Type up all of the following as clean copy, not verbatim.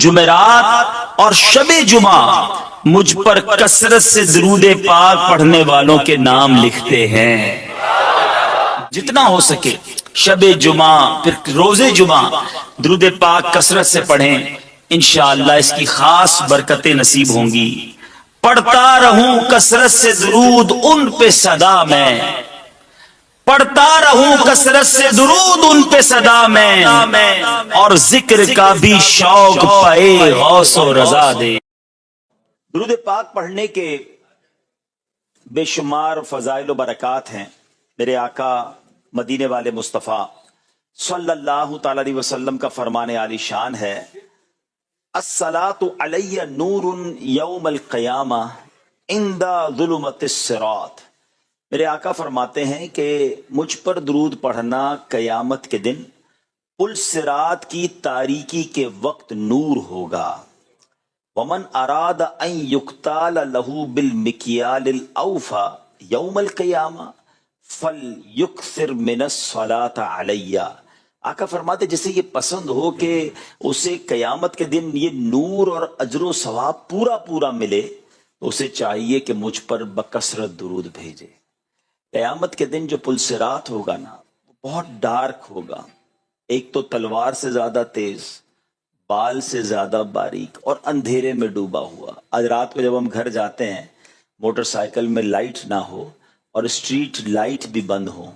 جمعرات اور شب جمعہ مجھ پر کثرت سے درود پاک پڑھنے والوں کے نام لکھتے ہیں. جتنا ہو سکے شب جمعہ پھر روز جمعہ درود پاک کثرت سے پڑھیں، انشاءاللہ اس کی خاص برکتیں نصیب ہوں گی. پڑھتا رہوں کثرت سے درود ان پہ صدا میں، پڑھتا رہوں کثرت سے درود ان پہ صدا میں، اور ذکر کا بھی شوق پائے غوث و رضا دے. درود پاک پڑھنے کے بے شمار فضائل و برکات ہیں. میرے آقا مدینے والے مصطفیٰ صلی اللہ تعالی علیہ وسلم کا فرمان عالی شان ہے، الصلاۃ علی نور یوم القیامہ عند ظلمت الصراط. میرے آقا فرماتے ہیں کہ مجھ پر درود پڑھنا قیامت کے دن پل صراط کی تاریکی کے وقت نور ہوگا. ومن اراد ان یقتال له بالمکیال الاوفا یوم القیامہ فلیکثر من الصلاۃ علی. آقا فرماتے جسے یہ پسند ہو کہ اسے قیامت کے دن یہ نور اور اجر و ثواب پورا ملے، تو اسے چاہیے کہ مجھ پر بکثرت درود بھیجے. قیامت کے دن جو پل صراط ہوگا نا، بہت ڈارک ہوگا، ایک تو تلوار سے زیادہ تیز، بال سے زیادہ باریک، اور اندھیرے میں ڈوبا ہوا. آج رات کو جب ہم گھر جاتے ہیں، موٹر سائیکل میں لائٹ نہ ہو اور اسٹریٹ لائٹ بھی بند ہو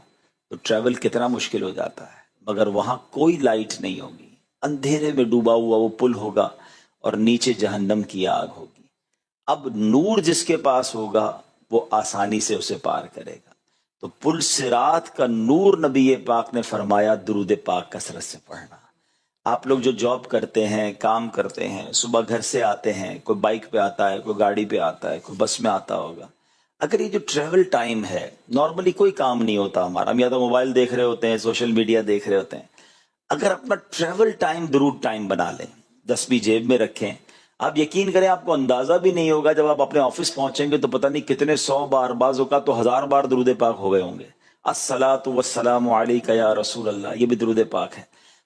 تو ٹریول کتنا مشکل ہو جاتا ہے. مگر وہاں کوئی لائٹ نہیں ہوگی، اندھیرے میں ڈوبا ہوا وہ پل ہوگا اور نیچے جہنم کی آگ ہوگی. اب نور جس کے پاس ہوگا وہ آسانی سے اسے پار کرے گا. تو پل صراط کا نور نبی پاک نے فرمایا درود پاک کثرت سے پڑھنا. آپ لوگ جو جاب کرتے ہیں، کام کرتے ہیں، صبح گھر سے آتے ہیں، کوئی بائک پہ آتا ہے، کوئی گاڑی پہ آتا ہے، کوئی بس میں آتا ہوگا. اگر یہ جو ٹریول ٹائم ہے، نارملی کوئی کام نہیں ہوتا ہمارا، ہم یا تو موبائل دیکھ رہے ہوتے ہیں، سوشل میڈیا دیکھ رہے ہوتے ہیں. اگر اپنا ٹریول ٹائم درود ٹائم بنا لیں، 10 بھی جیب میں رکھیں، آپ یقین کریں آپ کو اندازہ بھی نہیں ہوگا جب آپ اپنے آفس پہنچیں گے تو پتہ نہیں کتنے 100 بار، بعض اوقات تو 1000 بار درود پاک ہو گئے ہوں گے. الصلاۃ والسلام علیک یا رسول اللہ، یہ بھی درود پاک ہے.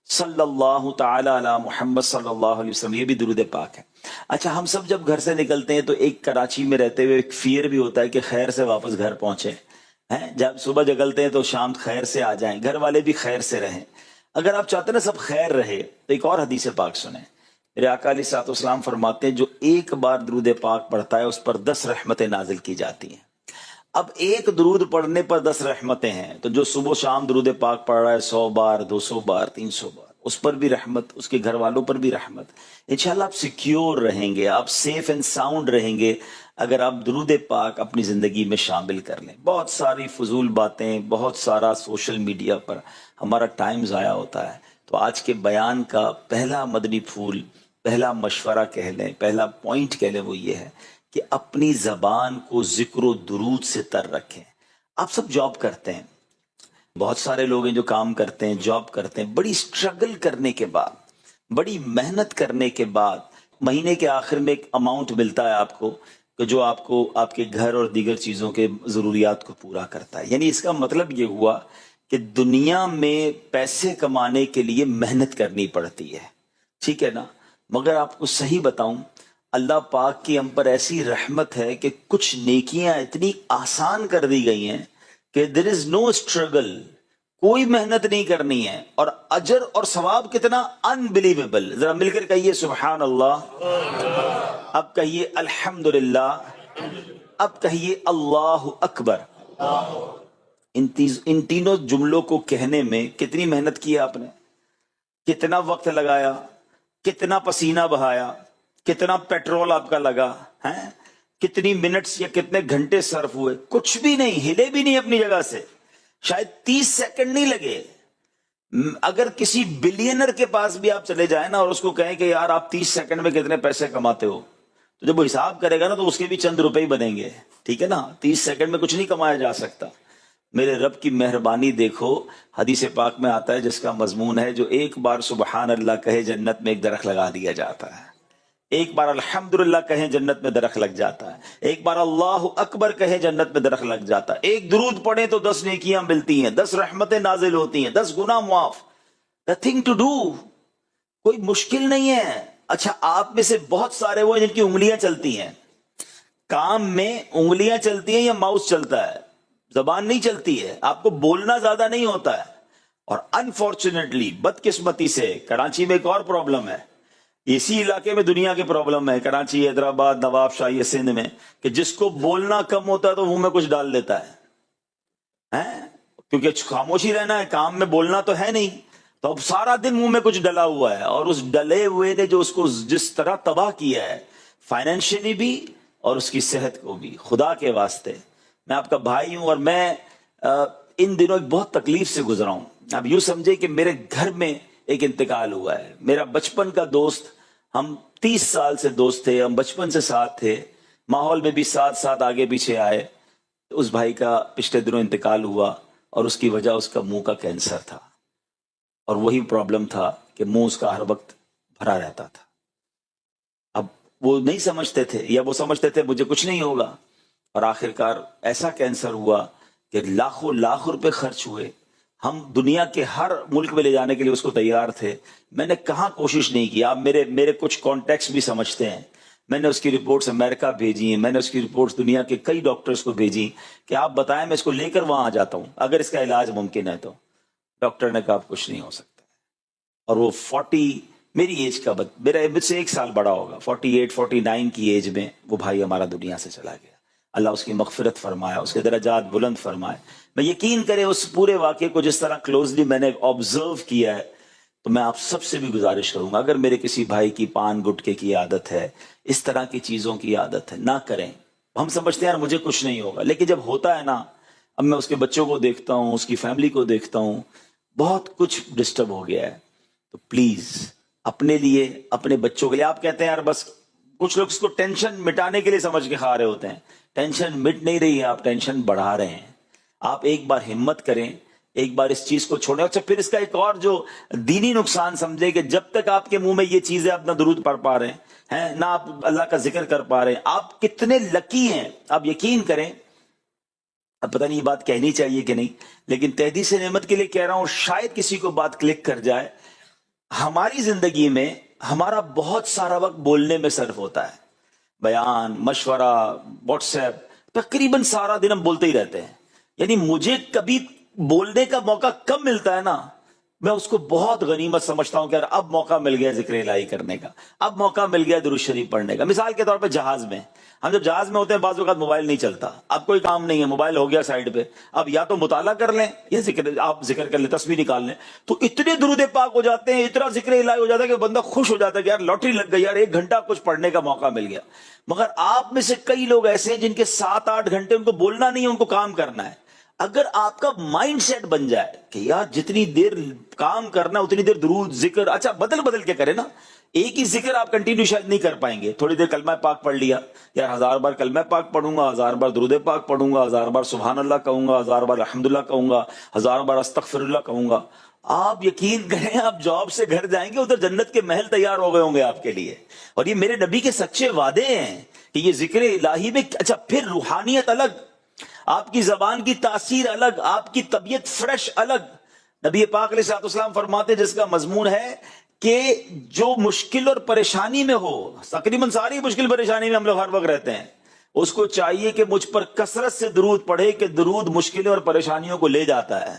صلی اللہ تعالی علی محمد صلی اللہ علیہ وسلم، یہ بھی درود پاک ہے. اچھا، ہم سب جب گھر سے نکلتے ہیں تو ایک کراچی میں رہتے ہوئے ایک فیئر بھی ہوتا ہے کہ خیر سے واپس گھر پہنچے ہیں. جب صبح جگلتے ہیں تو شام خیر سے آ جائیں، گھر والے بھی خیر سے رہیں. اگر آپ چاہتے ہیں نا سب خیر رہے تو ایک اور حدیث پاک سنیں. میرے آقا علیہ الصلوۃ والسلام فرماتے ہیں جو ایک بار درود پاک پڑھتا ہے اس پر 10 رحمتیں نازل کی جاتی ہیں. اب ایک درود پڑھنے پر 10 رحمتیں ہیں، تو جو صبح و شام درود پاک پڑھ رہا ہے 100 بار، 200 بار، 300 بار، اس پر بھی رحمت، اس کے گھر والوں پر بھی رحمت. انشاءاللہ آپ سیکیور رہیں گے، آپ سیف اینڈ ساؤنڈ رہیں گے اگر آپ درود پاک اپنی زندگی میں شامل کر لیں. بہت ساری فضول باتیں، بہت سارا سوشل میڈیا پر ہمارا ٹائم ضائع ہوتا ہے. تو آج کے بیان کا پہلا مدنی پھول، پہلا مشورہ کہہ لیں، پہلا پوائنٹ کہہ لیں، وہ یہ ہے کہ اپنی زبان کو ذکر و درود سے تر رکھیں. آپ سب جاب کرتے ہیں، بہت سارے لوگ ہیں جو کام کرتے ہیں، جاب کرتے ہیں، بڑی سٹرگل کرنے کے بعد، بڑی محنت کرنے کے بعد مہینے کے آخر میں ایک اماؤنٹ ملتا ہے آپ کو کہ جو آپ کو آپ کے گھر اور دیگر چیزوں کے ضروریات کو پورا کرتا ہے. یعنی اس کا مطلب یہ ہوا کہ دنیا میں پیسے کمانے کے لیے محنت کرنی پڑتی ہے، ٹھیک ہے نا. مگر آپ کو صحیح بتاؤں، اللہ پاک کی ہم پر ایسی رحمت ہے کہ کچھ نیکیاں اتنی آسان کر دی گئی ہیں کہ there is no struggle، کوئی محنت نہیں کرنی ہے، اور اجر اور ثواب کتنا unbelievable. ذرا مل کر کہیے سبحان اللہ، اب کہیے الحمدللہ، اب کہیے اللہ اکبر. ان تینوں جملوں کو کہنے میں کتنی محنت کی آپ نے، کتنا وقت لگایا، کتنا پسینہ بہایا، کتنا پیٹرول آپ کا لگا ہے، کتنی منٹس یا کتنے گھنٹے صرف ہوئے. کچھ بھی نہیں، ہلے بھی نہیں اپنی جگہ سے، شاید 30 سیکنڈ نہیں لگے. اگر کسی بلینر کے پاس بھی آپ چلے جائیں نا اور اس کو کہیں کہ یار آپ 30 سیکنڈ میں کتنے پیسے کماتے ہو، تو جب وہ حساب کرے گا نا تو اس کے بھی چند روپے ہی بنیں گے، ٹھیک ہے نا. 30 سیکنڈ میں کچھ نہیں کمایا جا سکتا. میرے رب کی مہربانی دیکھو، حدیث پاک میں آتا ہے جس کا مضمون ہے جو ایک بار سبحان اللہ کہے جنت میں ایک درخت لگا دیا جاتا ہے، ایک بار الحمدللہ کہیں جنت میں درخت لگ جاتا ہے، ایک بار اللہ اکبر کہیں جنت میں درخت لگ جاتا ہے، ایک درود پڑھیں تو 10 نیکیاں ملتی ہیں، 10 رحمتیں نازل ہوتی ہیں، 10 گناہ معاف. نتھنگ ٹو ڈو، کوئی مشکل نہیں ہے. اچھا آپ میں سے بہت سارے وہ جن کی انگلیاں چلتی ہیں، کام میں انگلیاں چلتی ہیں یا ماؤس چلتا ہے، زبان نہیں چلتی ہے، آپ کو بولنا زیادہ نہیں ہوتا ہے. اور انفارچونیٹلی بدقسمتی سے کراچی میں ایک اور پرابلم ہے، اسی علاقے میں دنیا کی پرابلم ہے، کراچی، حیدرآباد، نواب شاہی، سندھ میں، کہ جس کو بولنا کم ہوتا ہے تو منہ میں کچھ ڈال دیتا ہے، کیونکہ خاموشی رہنا ہے، کام میں بولنا تو ہے نہیں، تو اب سارا دن منہ میں کچھ ڈلا ہوا ہے، اور اس ڈلے ہوئے نے جو اس کو جس طرح تباہ کیا ہے، فائنینشلی بھی اور اس کی صحت کو بھی. خدا کے واسطے میں آپ کا بھائی ہوں، اور میں ان دنوں ایک بہت تکلیف سے گزرا ہوں. اب یوں سمجھے کہ میرے گھر میں ایک انتقال ہوا ہے. میرا بچپن کا دوست، ہم 30 سال سے دوست تھے، ہم بچپن سے ساتھ تھے، ماحول میں بھی ساتھ ساتھ آگے پیچھے آئے. اس بھائی کا پچھلے دنوں انتقال ہوا، اور اس کی وجہ اس کا منہ کا کینسر تھا، اور وہی پرابلم تھا کہ منہ اس کا ہر وقت بھرا رہتا تھا. اب وہ نہیں سمجھتے تھے، یا وہ سمجھتے تھے مجھے کچھ نہیں ہوگا، اور آخرکار ایسا کینسر ہوا کہ لاکھوں لاکھ روپے خرچ ہوئے. ہم دنیا کے ہر ملک میں لے جانے کے لیے اس کو تیار تھے، میں نے کہاں کوشش نہیں کی. آپ میرے کچھ کانٹیکٹس بھی سمجھتے ہیں، میں نے اس کی رپورٹس امریکہ بھیجی ہیں، میں نے اس کی رپورٹس دنیا کے کئی ڈاکٹرز کو بھیجی کہ آپ بتائیں میں اس کو لے کر وہاں آ جاتا ہوں اگر اس کا علاج ممکن ہے. تو ڈاکٹر نے کہا کچھ نہیں ہو سکتا. اور وہ 40 میری ایج کا میرا مجھ سے 1 سال بڑا ہوگا، 48 49 کی ایج میں وہ بھائی ہمارا دنیا سے چلا گیا. اللہ اس کی مغفرت فرمایا، اس کے درجات بلند فرمائے. میں یقین کرے اس پورے واقعے کو جس طرح کلوزلی میں نے آبزرو کیا ہے، تو میں آپ سب سے بھی گزارش کروں گا، اگر میرے کسی بھائی کی پان گٹکے کی عادت ہے، اس طرح کی چیزوں کی عادت ہے، نہ کریں. ہم سمجھتے ہیں یار مجھے کچھ نہیں ہوگا، لیکن جب ہوتا ہے نا، اب میں اس کے بچوں کو دیکھتا ہوں، اس کی فیملی کو دیکھتا ہوں، بہت کچھ ڈسٹرب ہو گیا ہے. تو پلیز اپنے لیے، اپنے بچوں کے لیے، آپ کہتے ہیں یار بس، کچھ لوگ اس کو ٹینشن مٹانے کے لیے سمجھ کے کھا رہے ہوتے ہیں. ٹینشن مٹ نہیں رہی ہے، آپ ٹینشن بڑھا رہے ہیں. آپ ایک بار ہمت کریں، ایک بار اس چیز کو چھوڑیں. اچھا پھر اس کا ایک اور جو دینی نقصان سمجھے کہ جب تک آپ کے منہ میں یہ چیزیں آپ نہ درود پڑھ پا رہے ہیں، نہ آپ اللہ کا ذکر کر پا رہے ہیں، آپ کتنے لکی ہیں. آپ یقین کریں، اب پتہ نہیں یہ بات کہنی چاہیے کہ نہیں، لیکن تحدیث نعمت کے لیے کہہ رہا ہوں، شاید کسی کو بات کلک کر جائے. ہماری زندگی میں ہمارا بہت سارا وقت بولنے میں صرف ہوتا ہے، بیان، مشورہ، واٹس ایپ، تقریباً سارا دن ہم بولتے ہی رہتے ہیں. یعنی مجھے کبھی بولنے کا موقع کم ملتا ہے نا، میں اس کو بہت غنیمت سمجھتا ہوں کہ یار اب موقع مل گیا ذکر الہی کرنے کا، اب موقع مل گیا درود شریف پڑھنے کا. مثال کے طور پہ جہاز میں، ہم جب جہاز میں ہوتے ہیں بعض اوقات موبائل نہیں چلتا، اب کوئی کام نہیں ہے، موبائل ہو گیا سائیڈ پہ، اب یا تو مطالعہ کر لیں یا آپ ذکر کر لیں، تسبیح نکال لیں. تو اتنے درود پاک ہو جاتے ہیں، اتنا ذکر الہی ہو جاتا ہے کہ بندہ خوش ہو جاتا ہے کہ یار لاٹری لگ گئی، یار 1 گھنٹہ کچھ پڑھنے کا موقع مل گیا. مگر آپ میں سے کئی لوگ ایسے ہیں جن کے 7-8 گھنٹے ان کو بولنا نہیں ہے، ان کو کام کرنا ہے. اگر آپ کا مائنڈ سیٹ بن جائے کہ یار جتنی دیر کام کرنا اتنی دیر درود ذکر، اچھا بدل کے کرے نا، ایک ہی ذکر آپ کنٹینیو شاید نہیں کر پائیں گے. تھوڑی دیر کلمہ پاک پڑھ لیا، یار 1000 بار کلمہ پاک پڑھوں گا، 1000 بار درود پاک پڑھوں گا، 1000 بار سبحان اللہ کہوں گا، 1000 بار الحمدللہ کہوں گا، 1000 بار استغفر اللہ کہوں گا. آپ یقین کریں، آپ جاب سے گھر جائیں گے، ادھر جنت کے محل تیار ہو گئے ہوں گے آپ کے لیے. اور یہ میرے نبی کے سچے وعدے ہیں کہ یہ ذکر الہی میں. اچھا پھر روحانیت الگ، آپ کی زبان کی تاثیر الگ، آپ کی طبیعت فریش الگ. نبی پاک علیہ الصلوۃ والسلام فرماتے جس کا مضمون ہے کہ جو مشکل اور پریشانی میں ہو، تقریباً ساری مشکل پریشانی میں ہم لوگ ہر وقت رہتے ہیں، اس کو چاہیے کہ مجھ پر کثرت سے درود پڑھے، کہ درود مشکلیں اور پریشانیوں کو لے جاتا ہے.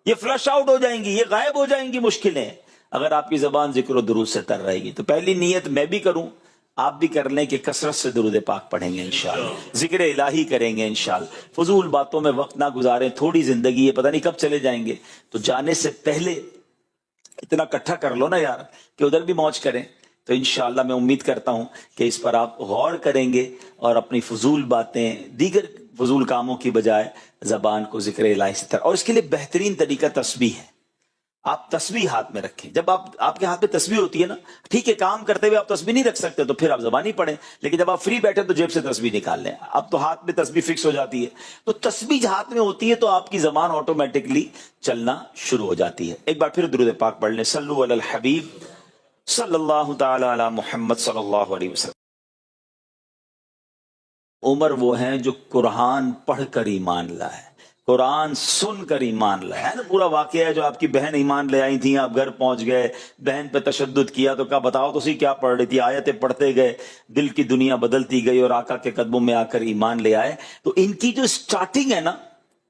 یہ فلش آؤٹ ہو جائیں گی، یہ غائب ہو جائیں گی مشکلیں، اگر آپ کی زبان ذکر و درود سے تر رہے گی. تو پہلی نیت میں بھی کروں، آپ بھی کر لیں کہ کثرت سے درود پاک پڑھیں گے انشاءاللہ، ذکر الہی کریں گے انشاءاللہ، فضول باتوں میں وقت نہ گزاریں. تھوڑی زندگی ہے، پتہ نہیں کب چلے جائیں گے، تو جانے سے پہلے اتنا اکٹھا کر لو نا یار کہ ادھر بھی موج کریں. تو انشاءاللہ میں امید کرتا ہوں کہ اس پر آپ غور کریں گے اور اپنی فضول باتیں، دیگر فضول کاموں کی بجائے زبان کو ذکر الہی سے اور اس کے لیے بہترین طریقہ تسبیح ہے. آپ تسبیح ہاتھ میں رکھیں. جب آپ کے ہاتھ میں تسبیح ہوتی ہے نا، ٹھیک ہے کام کرتے ہوئے آپ تسبیح نہیں رکھ سکتے تو پھر آپ زبانی پڑھیں، لیکن جب آپ فری بیٹھے تو جیب سے تسبیح نکال لیں. اب تو ہاتھ میں تسبیح فکس ہو جاتی ہے، تو تسبیح ہاتھ میں ہوتی ہے تو آپ کی زبان آٹومیٹکلی چلنا شروع ہو جاتی ہے. ایک بار پھر درود پاک پڑھ لیں. صلو علی الحبیب صلی اللہ تعالی علی محمد صلی اللہ علیہ وسلم. عمر وہ ہیں جو قرآن پڑھ کر ایمان لائے، قرآن سن کر ایمان لائے. ہے نا پورا واقعہ ہے جو آپ کی بہن ایمان لے آئی تھیں, آپ گھر پہنچ گئے, بہن پہ تشدد کیا تو کہا بتاؤ تو سی کیا پڑھ رہی تھی, آیتیں پڑھتے گئے, دل کی دنیا بدلتی گئی اور آقا کے قدموں میں آ کر ایمان لے آئے. تو ان کی جو سٹارٹنگ ہے نا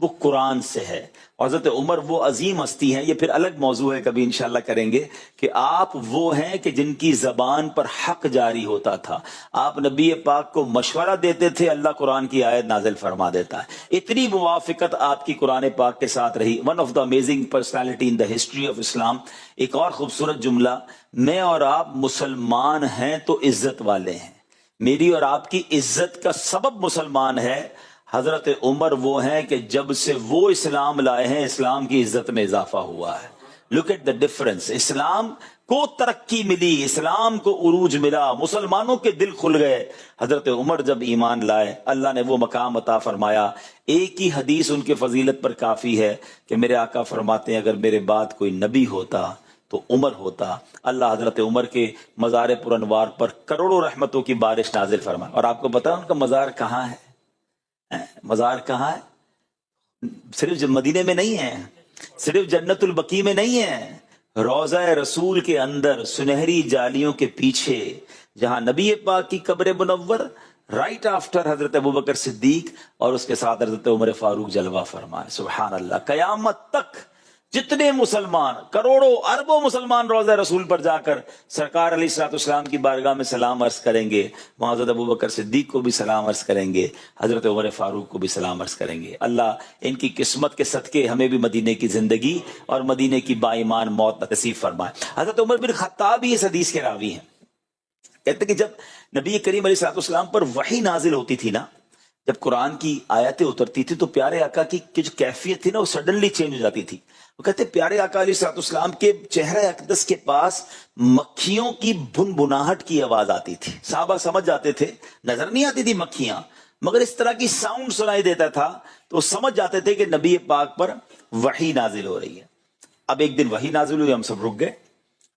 وہ قرآن سے ہے. حضرت عمر وہ عظیم ہستی ہیں, یہ پھر الگ موضوع ہے, کبھی انشاءاللہ کریں گے, کہ آپ وہ ہیں کہ جن کی زبان پر حق جاری ہوتا تھا. آپ نبی پاک کو مشورہ دیتے تھے, اللہ قرآن کی آیت نازل فرما دیتا ہے. اتنی موافقت آپ کی قرآن پاک کے ساتھ رہی. One of the amazing personality in the history of Islam. ایک اور خوبصورت جملہ, میں اور آپ مسلمان ہیں تو عزت والے ہیں. میری اور آپ کی عزت کا سبب مسلمان ہے. حضرت عمر وہ ہیں کہ جب سے وہ اسلام لائے ہیں اسلام کی عزت میں اضافہ ہوا ہے. Look at the difference. اسلام کو ترقی ملی, اسلام کو عروج ملا, مسلمانوں کے دل کھل گئے. حضرت عمر جب ایمان لائے اللہ نے وہ مقام عطا فرمایا. ایک ہی حدیث ان کے فضیلت پر کافی ہے کہ میرے آقا فرماتے ہیں اگر میرے بعد کوئی نبی ہوتا تو عمر ہوتا. اللہ حضرت عمر کے مزار پر انوار پر کروڑوں رحمتوں کی بارش نازل فرمائے. اور آپ کو پتا ان کا مزار کہاں ہے؟ مزار کہاں ہے؟ صرف مدینے میں نہیں ہے, صرف جنت البقیع میں نہیں ہے, روضہ رسول کے اندر سنہری جالیوں کے پیچھے جہاں نبی پاک کی قبر منور, رائٹ آفٹر حضرت ابوبکر صدیق اور اس کے ساتھ حضرت عمر فاروق جلوہ فرمائے. سبحان اللہ. قیامت تک جتنے مسلمان, کروڑوں اربوں مسلمان روضہ رسول پر جا کر سرکار علیہ الصلوۃ والسلام کی بارگاہ میں سلام عرض کریں گے, وہاں حضرت ابوبکر صدیق کو بھی سلام عرض کریں گے, حضرت عمر فاروق کو بھی سلام عرض کریں گے. اللہ ان کی قسمت کے صدقے ہمیں بھی مدینے کی زندگی اور مدینے کی با ایمان موت نصیب فرمائے. حضرت عمر بن خطاب بھی اس حدیث کے راوی ہیں. کہتے کہ جب نبی کریم علیہ الصلوۃ والسلام پر وحی نازل ہوتی تھی نا, جب قرآن کی آیتیں اترتی تھی تو پیارے آقا کی جو کیفیت تھی نا وہ سڈنلی چینج ہو جاتی تھی. وہ کہتے پیارے آقا علیہ الصلوۃ والسلام کے چہرہ اقدس کے پاس مکھیوں کی بھنبھناہٹ کی آواز آتی تھی. صحابہ سمجھ جاتے تھے, نظر نہیں آتی تھی مکھیاں مگر اس طرح کی ساؤنڈ سنائی دیتا تھا تو وہ سمجھ جاتے تھے کہ نبی پاک پر وحی نازل ہو رہی ہے. اب ایک دن وحی نازل ہوئی, ہم سب رک گئے.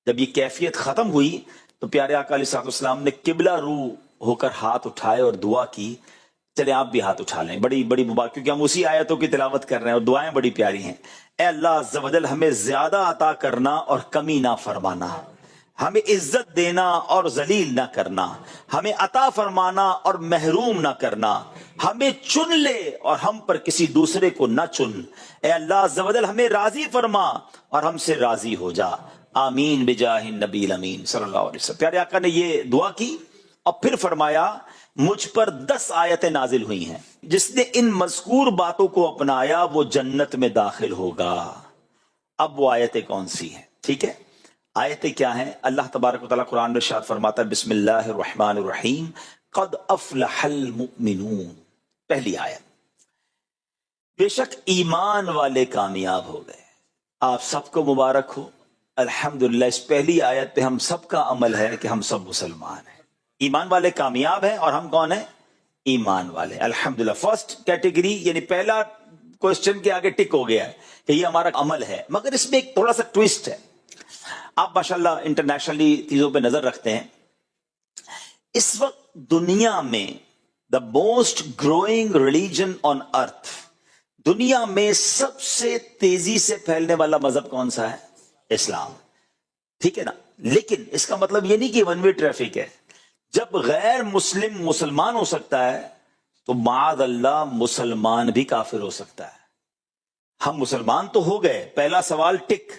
جب یہ کیفیت ختم ہوئی تو پیارے آقا علیہ الصلوۃ والسلام نے قبلہ رو ہو کر ہاتھ اٹھائے اور دعا کی. چلے آپ بھی ہاتھ اٹھا لیں, بڑی بڑی مبارک, کیونکہ ہم اسی آیتوں کی تلاوت کر رہے ہیں اور دعائیں بڑی پیاری ہیں. اے اللہ عز و جل ہمیں زیادہ عطا کرنا اور کمی نہ فرمانا, ہمیں عزت دینا اور ذلیل نہ کرنا, ہمیں عطا فرمانا اور محروم نہ کرنا, ہمیں چن لے اور ہم پر کسی دوسرے کو نہ چن. اے اللہ عز و جل ہمیں راضی فرما اور ہم سے راضی ہو جا. آمین بجاہ النبی الامین صلی اللہ علیہ وسلم. پیارے آقا نے یہ دعا کی اور پھر فرمایا مجھ پر 10 آیتیں نازل ہوئی ہیں, جس نے ان مذکور باتوں کو اپنایا وہ جنت میں داخل ہوگا. اب وہ آیتیں کون سی ہیں؟ ٹھیک ہے, آیتیں کیا ہیں؟ اللہ تبارک و تعالیٰ قرآن میں ارشاد فرماتا ہے بسم اللہ الرحمن الرحیم قد افلح المؤمنون. پہلی آیت, بے شک ایمان والے کامیاب ہو گئے. آپ سب کو مبارک ہو. الحمدللہ اس پہلی آیت پہ ہم سب کا عمل ہے کہ ہم سب مسلمان ہیں. ایمان والے کامیاب ہیں اور ہم کون ہیں؟ ایمان والے. الحمدللہ فرسٹ کیٹیگری, یعنی پہلا کوسچن کے آگے ٹک ہو گیا ہے کہ یہ ہمارا عمل ہے. مگر اس میں ایک تھوڑا سا ٹویسٹ ہے. آپ ماشاءاللہ انٹرنیشنلی چیزوں پہ نظر رکھتے ہیں. اس وقت دنیا میں the most growing religion on earth, دنیا میں سب سے تیزی سے پھیلنے والا مذہب کون سا ہے؟ اسلام. ٹھیک ہے نا, لیکن اس کا مطلب یہ نہیں کہ ون وے ٹریفک ہے. جب غیر مسلم مسلمان ہو سکتا ہے تو معاذ اللہ مسلمان بھی کافر ہو سکتا ہے. ہم مسلمان تو ہو گئے, پہلا سوال ٹک,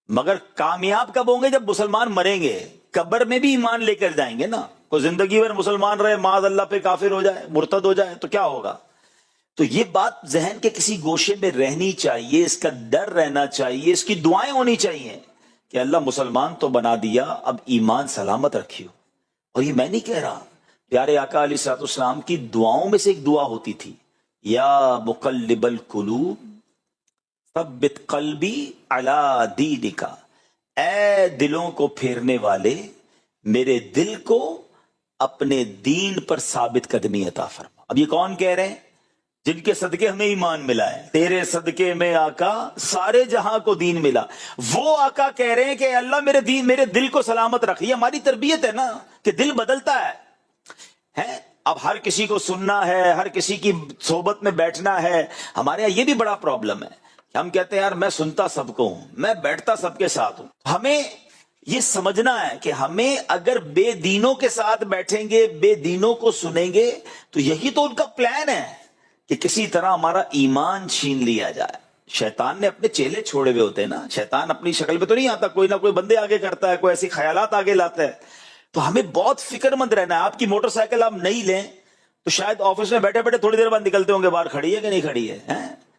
مگر کامیاب کب ہوں گے؟ جب مسلمان مریں گے. قبر میں بھی ایمان لے کر جائیں گے نا. کوئی زندگی بھر مسلمان رہے معاذ اللہ پہ کافر ہو جائے, مرتد ہو جائے تو کیا ہوگا؟ تو یہ بات ذہن کے کسی گوشے میں رہنی چاہیے, اس کا ڈر رہنا چاہیے, اس کی دعائیں ہونی چاہیے کہ اللہ مسلمان تو بنا دیا, اب ایمان سلامت رکھیو. اور یہ میں نہیں کہہ رہا, پیارے آقا علیہ الصلوۃ والسلام کی دعاؤں میں سے ایک دعا ہوتی تھی, یا مقلب القلوب ثبت قلبی علی دینک, اے دلوں کو پھیرنے والے میرے دل کو اپنے دین پر ثابت قدمی عطا فرما. اب یہ کون کہہ رہے ہیں؟ جن کے صدقے ہمیں ایمان ملا ہے. تیرے صدقے میں آقا سارے جہاں کو دین ملا. وہ آقا کہہ رہے ہیں کہ اللہ میرے دل کو سلامت رکھ. یہ ہماری تربیت ہے نا کہ دل بدلتا ہے. اب ہر کسی کو سننا ہے، ہر کسی کی صحبت میں بیٹھنا ہے. ہمارے یہاں یہ بھی بڑا پرابلم ہے کہ ہم کہتے ہیں یار میں سنتا سب کو ہوں، میں بیٹھتا سب کے ساتھ ہوں. ہمیں یہ سمجھنا ہے کہ ہمیں اگر بے دینوں کے ساتھ بیٹھیں گے، بے دینوں کو سنیں گے، تو یہی تو ان کا پلان ہے کہ کسی طرح ہمارا ایمان چھین لیا جائے. شیطان نے اپنے چیلے چھوڑے ہوئے ہوتے ہیں نا. شیطان اپنی شکل پہ تو نہیں آتا، کوئی نہ کوئی بندے آگے کرتا ہے، کوئی ایسی خیالات آگے لاتا ہے. تو ہمیں بہت فکر مند رہنا ہے. آپ کی موٹر سائیکل آپ نہیں لیں تو شاید آفس میں بیٹھے بیٹھے تھوڑی دیر بعد نکلتے ہوں گے باہر، کھڑی ہے کہ نہیں کھڑی ہے.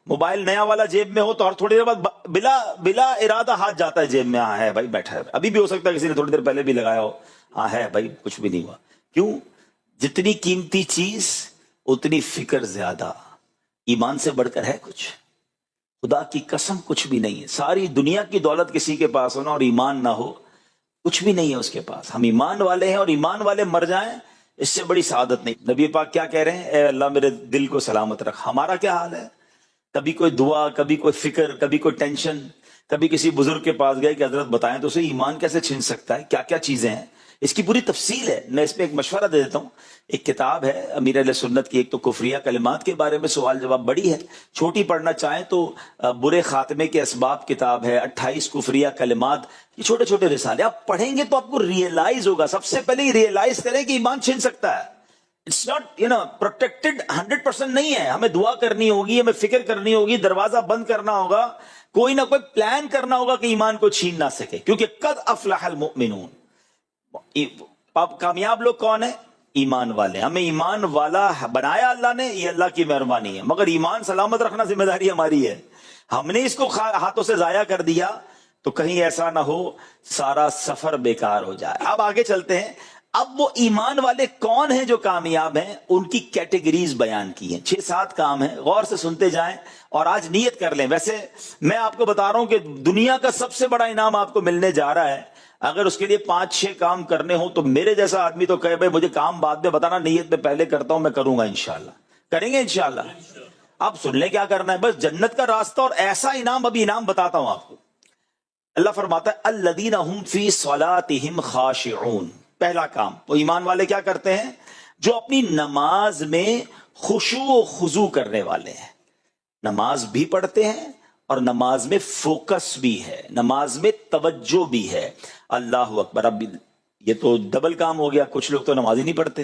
موبائل نیا والا جیب میں ہو تو ہر تھوڑی دیر بعد بلا ارادہ ہاتھ جاتا ہے جیب میں. ہاں ہے بھائی بیٹھا ہے، ابھی بھی ہو سکتا ہے کسی نے تھوڑی دیر پہلے بھی لگایا ہو. ہاں ہے بھائی کچھ بھی نہیں ہوا. کیوں؟ جتنی قیمتی چیز اتنی فکر زیادہ. ایمان سے بڑھ کر ہے کچھ؟ خدا کی قسم کچھ بھی نہیں ہے. ساری دنیا کی دولت کسی کے پاس ہونا اور ایمان نہ ہو، کچھ بھی نہیں ہے اس کے پاس. ہم ایمان والے ہیں اور ایمان والے مر جائیں اس سے بڑی سعادت نہیں. نبی پاک کیا کہہ رہے ہیں؟ اے اللہ میرے دل کو سلامت رکھ. ہمارا کیا حال ہے؟ کبھی کوئی دعا، کبھی کوئی فکر، کبھی کوئی ٹینشن. کبھی کسی بزرگ کے پاس گئے کہ حضرت بتائیں تو اسے ایمان کیسے چھن سکتا ہے، کیا کیا چیزیں ہیں. اس کی پوری تفصیل ہے. میں اس میں ایک مشورہ دے دیتا ہوں. ایک کتاب ہے امیر اہل سنت کی، ایک تو کفریہ کلمات کے بارے میں سوال جواب، بڑی ہے، چھوٹی پڑھنا چاہیں تو برے خاتمے کے اسباب کتاب ہے، 28 کفریہ کلمات. یہ چھوٹے چھوٹے رسالے آپ پڑھیں گے تو آپ کو ریئلائز ہوگا. سب سے پہلے یہ ریئلائز کریں کہ ایمان چھن سکتا ہے. اٹس ناٹ پروٹیکٹڈ 100% نہیں ہے. ہمیں دعا کرنی ہوگی، ہمیں فکر کرنی ہوگی، دروازہ بند کرنا ہوگا، کوئی نہ کوئی پلان کرنا ہوگا کہ ایمان کو چھین نہ سکے. کیونکہ قد افلح المؤمنون، کامیاب لوگ کون ہیں؟ ایمان والے. ہمیں ایمان والا بنایا اللہ نے، یہ اللہ کی مہربانی ہے، مگر ایمان سلامت رکھنا ذمہ داری ہماری ہے. ہم نے اس کو ہاتھوں سے ضائع کر دیا تو کہیں ایسا نہ ہو سارا سفر بیکار ہو جائے. اب آگے چلتے ہیں. اب وہ ایمان والے کون ہیں جو کامیاب ہیں؟ ان کی کیٹیگریز بیان کی ہیں. 6-7 کام ہیں، غور سے سنتے جائیں اور آج نیت کر لیں. ویسے میں آپ کو بتا رہا ہوں کہ دنیا کا سب سے بڑا انعام آپ کو ملنے جا رہا ہے. اگر اس کے لیے 5-6 کام کرنے ہوں تو میرے جیسا آدمی تو کہے بھائی مجھے کام بعد میں بتانا، نیت میں پہلے کرتا ہوں، میں کروں گا انشاءاللہ. کریں گے انشاءاللہ. آپ سن لیں کیا کرنا ہے، بس جنت کا راستہ اور ایسا انعام. ابھی انعام بتاتا ہوں آپ کو. اللہ فرماتا ہے الذین هم فی صلاتہم خاشعون. پہلا کام وہ ایمان والے کیا کرتے ہیں؟ جو اپنی نماز میں خشوع و خضوع کرنے والے ہیں. نماز بھی پڑھتے ہیں اور نماز میں فوکس بھی ہے، نماز میں توجہ بھی ہے. اللہ اکبر. اب یہ تو ڈبل کام ہو گیا. کچھ لوگ تو نماز ہی نہیں پڑھتے.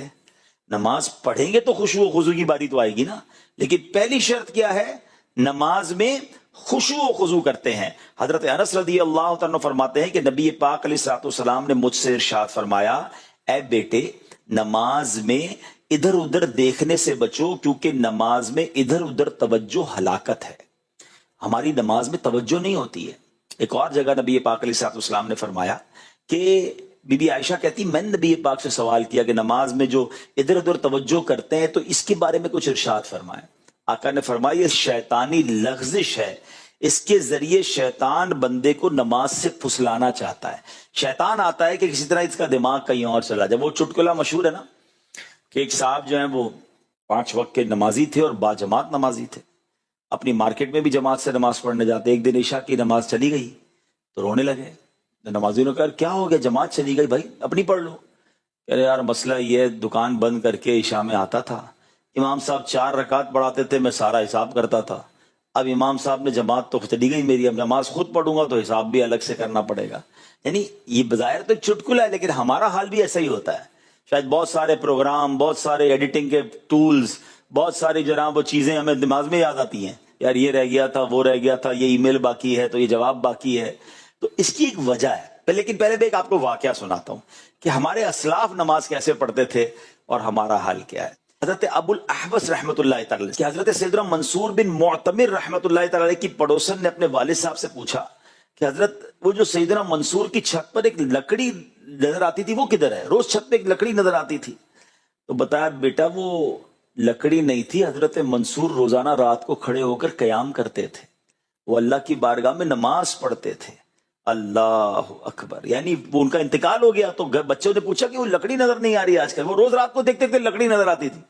نماز پڑھیں گے تو خشوع و خضوع کی باری تو آئے گی نا. لیکن پہلی شرط کیا ہے؟ نماز میں خشوع و خضوع کرتے ہیں. حضرت انس رضی اللہ تعالیٰ فرماتے ہیں کہ نبی پاک علیہ الصلوۃ والسلام نے مجھ سے ارشاد فرمایا، اے بیٹے نماز میں ادھر ادھر دیکھنے سے بچو، کیونکہ نماز میں ادھر ادھر توجہ ہلاکت ہے. ہماری نماز میں توجہ نہیں ہوتی ہے. ایک اور جگہ نبی پاک علیہ الصلوۃ والسلام نے فرمایا کہ بی بی عائشہ کہتی میں نے نبی پاک سے سوال کیا کہ نماز میں جو ادھر ادھر توجہ کرتے ہیں تو اس کے بارے میں کچھ ارشاد فرمائے. آقا نے فرمایا یہ شیطانی لغزش ہے، اس کے ذریعے شیطان بندے کو نماز سے پھسلانا چاہتا ہے. شیطان آتا ہے کہ کسی طرح اس کا دماغ کہیں اور چلا جائے. وہ چٹکلا مشہور ہے نا کہ ایک صاحب جو ہیں وہ 5 وقت کے نمازی تھے اور با جماعت نمازی تھے. اپنی مارکیٹ میں بھی جماعت سے نماز پڑھنے جاتے. ایک دن عشاء کی نماز چلی گئی تو رونے لگے. نمازیوں نے کہا کیا ہو گیا، جماعت چلی گئی، بھائی اپنی پڑھ لو. کہہ رہے یار مسئلہ یہ، دکان بند کر کے عشاء میں آتا تھا، امام صاحب 4 رکعت پڑھاتے تھے، میں سارا حساب کرتا تھا. اب امام صاحب نے جماعت تو چلی گئی میری، اب نماز خود پڑھوں گا تو حساب بھی الگ سے کرنا پڑے گا. یعنی یہ بظاہر تو چٹکلا ہے لیکن ہمارا حال بھی ایسا ہی ہوتا ہے. شاید بہت سارے پروگرام، بہت سارے ایڈیٹنگ کے ٹولز، بہت ساری جناب وہ چیزیں ہمیں دماغ میں یاد آتی ہیں. یار یہ رہ گیا تھا، وہ رہ گیا تھا، یہ ای میل باقی ہے تو یہ جواب باقی ہے. تو اس کی ایک وجہ ہے. لیکن پہلے بھی ایک آپ کو واقعہ سناتا ہوں کہ ہمارے اسلاف نماز کیسے پڑھتے تھے اور ہمارا حال کیا ہے. حضرت ابو الاحوص رحمۃ اللہ تعالی کہ حضرت سیدنا منصور بن معتمر رحمۃ اللہ تعالی کی پڑوسن نے اپنے والد صاحب سے پوچھا کہ حضرت وہ جو سیدنا منصور کی چھت پر ایک لکڑی نظر آتی تھی وہ کدھر ہے؟ روز چھت پہ ایک لکڑی نظر آتی تھی. تو بتایا بیٹا وہ لکڑی نہیں تھی، حضرت منصور روزانہ رات کو کھڑے ہو کر قیام کرتے تھے، وہ اللہ کی بارگاہ میں نماز پڑھتے تھے. اللہ اکبر. یعنی وہ ان کا انتقال ہو گیا تو بچوں نے پوچھا کہ وہ لکڑی نظر نہیں آ رہی آج کل، وہ روز رات کو دیکھتے تھے لکڑی نظر آتی تھی.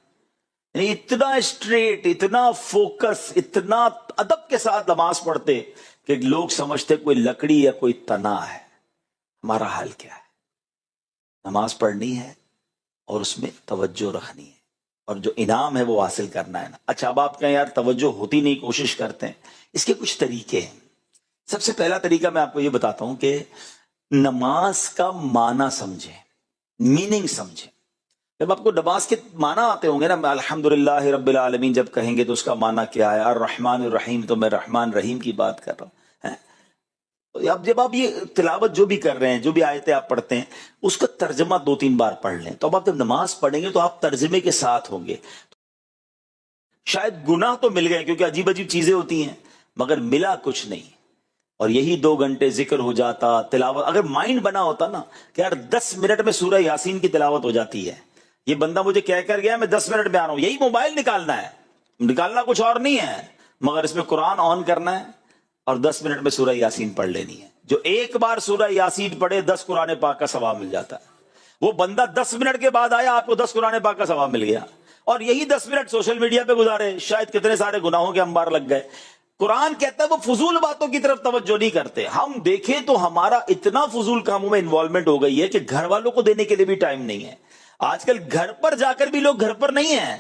یعنی اتنا اسٹریٹ، اتنا فوکس، اتنا ادب کے ساتھ نماز پڑھتے کہ لوگ سمجھتے کوئی لکڑی یا کوئی تنا ہے. ہمارا حال کیا ہے؟ نماز پڑھنی ہے اور اس میں توجہ رکھنی ہے. اور جو انعام ہے وہ حاصل کرنا ہے نا. اچھا اب آپ کہیں یار توجہ ہوتی نہیں, کوشش کرتے ہیں. اس کے کچھ طریقے ہیں. سب سے پہلا طریقہ میں آپ کو یہ بتاتا ہوں کہ نماز کا معنی سمجھیں, میننگ سمجھیں. جب آپ کو نماز کے معنی آتے ہوں گے نا, الحمدللہ رب العالمین جب کہیں گے تو اس کا معنی کیا ہے, الرحمن الرحیم, تو میں رحمان رحیم کی بات کر رہا ہوں. اب جب آپ یہ تلاوت جو بھی کر رہے ہیں, جو بھی آیتیں آپ پڑھتے ہیں, اس کا ترجمہ 2-3 بار پڑھ لیں. تو اب آپ جب نماز پڑھیں گے تو آپ ترجمے کے ساتھ ہوں گے. شاید گناہ تو مل گئے کیونکہ عجیب عجیب چیزیں ہوتی ہیں, مگر ملا کچھ نہیں. اور یہی 2 گھنٹے ذکر ہو جاتا, تلاوت. اگر مائنڈ بنا ہوتا نا کہ یار 10 منٹ میں سورہ یاسین کی تلاوت ہو جاتی ہے, یہ بندہ مجھے کہہ کر گیا میں 10 منٹ میں آ رہا ہوں, یہی موبائل نکالنا ہے, نکالنا کچھ اور نہیں ہے, مگر اس میں قرآن آن کرنا ہے اور 10 منٹ میں سورہ یاسین پڑھ لینی ہے. جو ایک بار سورہ یاسین پڑھے 10 قرآن پاک کا ثواب مل جاتا ہے. وہ بندہ 10 منٹ کے بعد آیا, آپ کو 10 قرآن پاک کا ثواب مل گیا. اور یہی 10 منٹ سوشل میڈیا پہ گزارے, شاید کتنے سارے گناہوں کے انبار لگ گئے. قرآن کہتا ہے وہ فضول باتوں کی طرف توجہ نہیں کرتے. ہم دیکھیں تو ہمارا اتنا فضول کاموں میں انوالومنٹ ہو گئی ہے کہ گھر والوں کو دینے کے لیے بھی ٹائم نہیں ہے. آج کل گھر پر جا کر بھی لوگ گھر پر نہیں ہیں.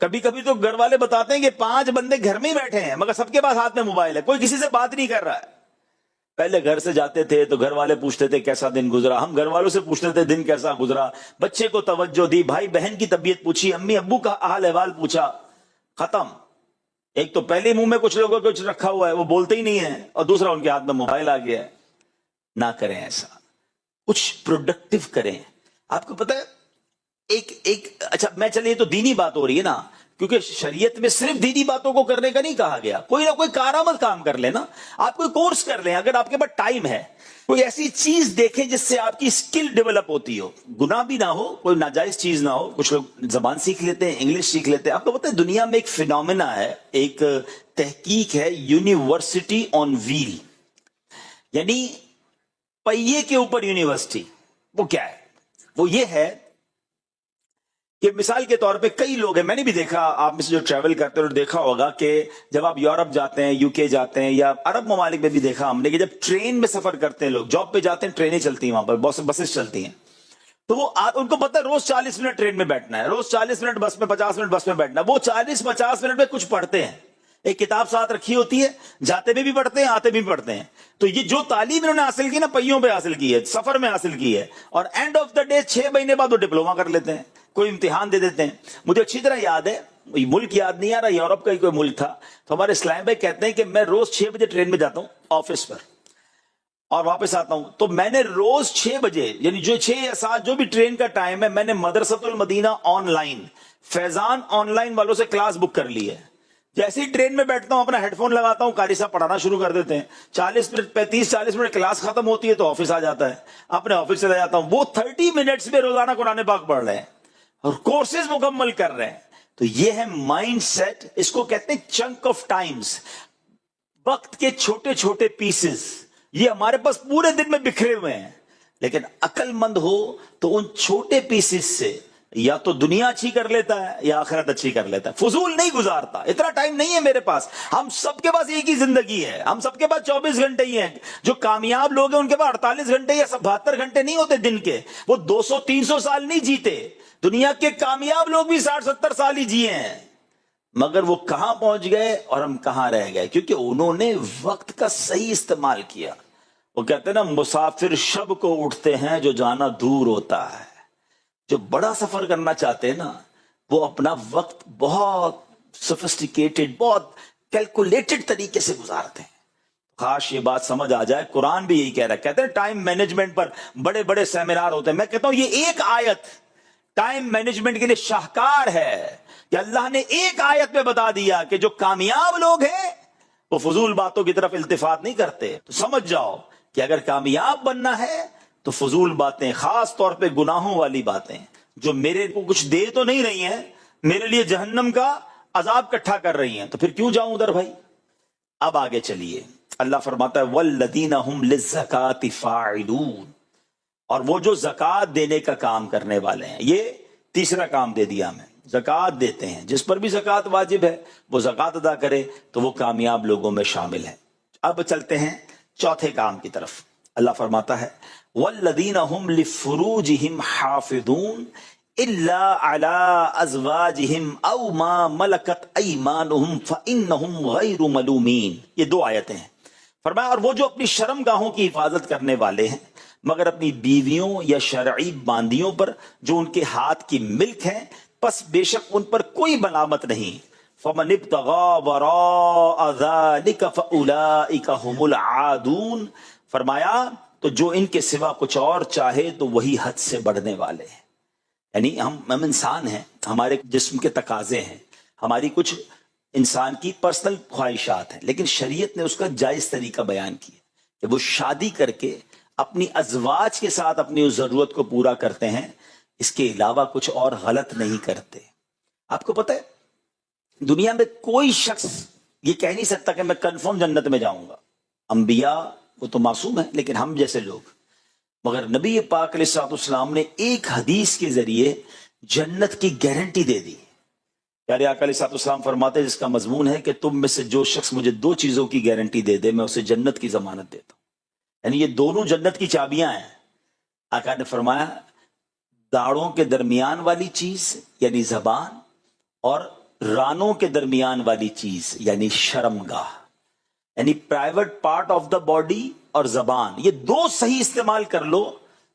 کبھی کبھی تو گھر والے بتاتے ہیں کہ 5 بندے گھر میں ہی بیٹھے ہیں مگر سب کے پاس ہاتھ میں موبائل ہے, کوئی کسی سے بات نہیں کر رہا ہے. پہلے گھر سے جاتے تھے تو گھر والے پوچھتے تھے کیسا دن گزرا, ہم گھر والوں سے پوچھتے تھے دن کیسا گزرا, بچے کو توجہ دی, بھائی بہن کی طبیعت پوچھی, امی ابو کا حال احوال پوچھا, ختم. ایک تو پہلے منہ میں کچھ لوگوں کو کچھ رکھا ہوا ہے, وہ بولتے ہی نہیں ہے, اور دوسرا ان کے ہاتھ میں موبائل آ گیا ہے. نہ کریں ایسا, کچھ پروڈکٹیو کریں. آپ کو پتہ ہے اچھا میں چلے, یہ تو دینی بات ہو رہی ہے نا, کیونکہ شریعت میں صرف دینی باتوں کو کرنے کا نہیں کہا گیا. کوئی نہ کوئی کارآمد کام کر لینا, آپ کوئی کورس کر لیں اگر آپ کے پاس ٹائم ہے, کوئی ایسی چیز دیکھیں جس سے آپ کی اسکل ڈیولپ ہوتی ہو, گناہ بھی نہ ہو, کوئی ناجائز چیز نہ ہو. کچھ لوگ زبان سیکھ لیتے ہیں, انگلش سیکھ لیتے ہیں. آپ کو پتہ ہے دنیا میں ایک فینومینا ہے, ایک تحقیق ہے, یونیورسٹی آن ویل, یعنی پہیے کے اوپر یونیورسٹی. وہ کیا ہے؟ وہ یہ ہے کہ مثال کے طور پہ کئی لوگ ہیں, میں نے بھی دیکھا, آپ میں سے جو ٹریول کرتے ہیں دیکھا ہوگا کہ جب آپ یورپ جاتے ہیں, UK جاتے ہیں, یا عرب ممالک میں بھی دیکھا ہم نے کہ جب ٹرین میں سفر کرتے ہیں لوگ, جاب پہ جاتے ہیں, ٹرینیں چلتی ہیں وہاں پر, بسیں چلتی ہیں, تو وہ ان کو پتہ ہے روز 40 منٹ ٹرین میں بیٹھنا ہے, روز 40 منٹ بس میں, 50 منٹ بس میں بیٹھنا ہے. وہ 40-50 منٹ میں کچھ پڑھتے ہیں, ایک کتاب ساتھ رکھی ہوتی ہے, جاتے بھی پڑھتے ہیں, آتے بھی پڑھتے ہیں. تو یہ جو تعلیم انہوں نے حاصل کی نا, پہیوں پہ حاصل کی ہے, سفر میں حاصل کی ہے, اور اینڈ آف دا ڈے 6 مہینے بعد وہ ڈپلوما کر لیتے ہیں, کوئی امتحان دے دیتے ہیں. مجھے اچھی طرح یاد ہے, ملک یاد نہیں آ رہا, یورپ کا ہی کوئی ملک تھا, تو ہمارے اسلام بھائی کہتے ہیں کہ میں روز 6 بجے ٹرین میں جاتا ہوں آفس پر اور واپس آتا ہوں. تو میں نے روز 6 بجے, یعنی جو 6 یا 7 جو بھی ٹرین کا ٹائم ہے, میں نے مدرسۃ المدینہ on line, Faizan on line والوں سے کلاس بک کر لی ہے. جیسے ہی ٹرین میں بیٹھتا ہوں اپنا ہیڈ فون لگاتا ہوں, قاری صاحب پڑھانا شروع کر دیتے ہیں, 30-40 منٹ کلاس ختم ہوتی ہے تو آفس آ جاتا ہے, اپنے آفس چلا جاتا ہوں. وہ 30 منٹس میں روزانہ قرآن پاک پڑھ رہے ہیں اور کورسز مکمل کر رہے ہیں. تو یہ ہے مائنڈ سیٹ, اس کو کہتے ہیں چنک آف ٹائمز, وقت کے چھوٹے چھوٹے پیسز. یہ ہمارے پاس پورے دن میں بکھرے ہوئے ہیں, لیکن عقل مند ہو تو ان چھوٹے پیسز سے یا تو دنیا اچھی کر لیتا ہے یا آخرت اچھی کر لیتا ہے. فضول نہیں گزارتا, اتنا ٹائم نہیں ہے میرے پاس. ہم سب کے پاس ایک ہی زندگی ہے, ہم سب کے پاس 24 گھنٹے ہی ہیں. جو کامیاب لوگ ہیں ان کے پاس 48 گھنٹے یا 72 گھنٹے نہیں ہوتے دن کے, وہ 200-300 سال نہیں جیتے. دنیا کے کامیاب لوگ بھی 60-70 سال ہی جیے ہیں, مگر وہ کہاں پہنچ گئے اور ہم کہاں رہ گئے؟ کیونکہ انہوں نے وقت کا صحیح استعمال کیا. وہ کہتے ہیں نا, مسافر شب کو اٹھتے ہیں جو جانا دور ہوتا ہے. جو بڑا سفر کرنا چاہتے ہیں نا, وہ اپنا وقت بہت سوفسٹیکیٹڈ, بہت کیلکولیٹڈ طریقے سے گزارتے ہیں. خاص یہ بات سمجھ آ جائے, قرآن بھی یہی کہہ رہا ہے. کہتے ہیں ٹائم مینجمنٹ پر بڑے بڑے سیمینار ہوتے ہیں. میں کہتا ہوں یہ ایک آیت ٹائم مینجمنٹ کے لیے شاہکار ہے کہ اللہ نے ایک آیت میں بتا دیا کہ جو کامیاب لوگ ہیں وہ فضول باتوں کی طرف التفات نہیں کرتے. تو سمجھ جاؤ کہ اگر کامیاب بننا ہے تو فضول باتیں, خاص طور پہ گناہوں والی باتیں جو میرے کو کچھ دے تو نہیں رہی ہیں, میرے لیے جہنم کا عذاب اکٹھا کر رہی ہیں, تو پھر کیوں جاؤں ادھر بھائی. اب آگے چلیے, اللہ فرماتا ہے والذین هم للزکاۃ فاعلون, اور وہ جو زکوٰۃ دینے کا کام کرنے والے ہیں. یہ تیسرا کام دے دیا ہمیں, زکوٰۃ دیتے ہیں. جس پر بھی زکوٰۃ واجب ہے وہ زکوٰۃ ادا کرے تو وہ کامیاب لوگوں میں شامل ہے. اب چلتے ہیں چوتھے کام کی طرف. اللہ فرماتا ہے والذین هم لفروجهم حافظون الا علی ازواجہم او ما ملکت ایمانہم فانہم غیر ملومین. یہ 2 آیتیں ہیں. فرمایا اور وہ جو اپنی شرم گاہوں کی حفاظت کرنے والے ہیں مگر اپنی بیویوں یا شرعی باندیوں پر جو ان کے ہاتھ کی ملک ہیں پس بے شک ان پر کوئی ملامت نہیں. فمن ابتغى وراء ذلك فاولئک هم العادون. فرمایا تو جو ان کے سوا کچھ اور چاہے تو وہی حد سے بڑھنے والے ہیں. یعنی ہم انسان ہیں, ہمارے جسم کے تقاضے ہیں, ہماری کچھ انسان کی پرسنل خواہشات ہیں, لیکن شریعت نے اس کا جائز طریقہ بیان کیا کہ وہ شادی کر کے اپنی ازواج کے ساتھ اپنی اس ضرورت کو پورا کرتے ہیں, اس کے علاوہ کچھ اور غلط نہیں کرتے. آپ کو پتہ ہے دنیا میں کوئی شخص یہ کہہ نہیں سکتا کہ میں کنفرم جنت میں جاؤں گا. انبیاء وہ تو معصوم ہیں, لیکن ہم جیسے لوگ, مگر نبی پاک علیہ الصلوۃ والسلام نے ایک حدیث کے ذریعے جنت کی گارنٹی دے دی. پیارے آقا علیہ الصلوۃ والسلام فرماتے ہیں جس کا مضمون ہے کہ تم میں سے جو شخص مجھے 2 چیزوں کی گارنٹی دے دے میں اسے جنت کی ضمانت دیتا ہوں. یعنی یہ دونوں جنت کی چابیاں ہیں. آقا نے فرمایا داڑھوں کے درمیان والی چیز یعنی زبان, اور رانوں کے درمیان والی چیز یعنی شرمگاہ, یعنی private part of the body اور زبان, یہ 2 صحیح استعمال کر لو